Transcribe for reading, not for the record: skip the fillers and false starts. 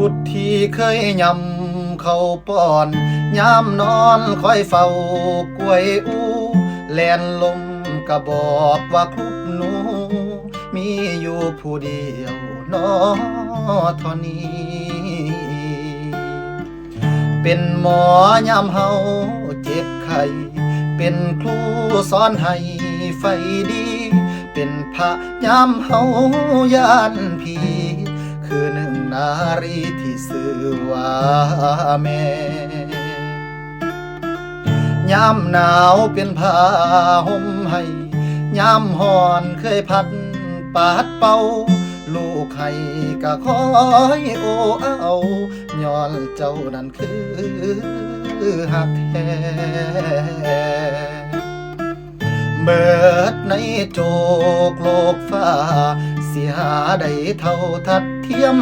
บุตรที่เคยยำเขาป้อนยามนอนคอยเฝ้ากล้วยอูแลนลมกะบอกว่าครุบหนูมีอยู่ผู้เดียวนอเท่านี้เป็นหมอยามเฮาเจ็บไข้เป็นครูสอนให้ไฟดีเป็นพระยามเฮายานผีคือหนึ่งนารีที่สื่อว่าแม่ยามหนาวเป็นผ้าห่มให้ยามฮ้อนเคยพัดปาดเป่าลูกให้ก็คอยโอ้เอาย้อนเจ้านั้นคือหักแท้เบิดในโจกโลกฟ้าสิหาได้เท่าทัดเทียม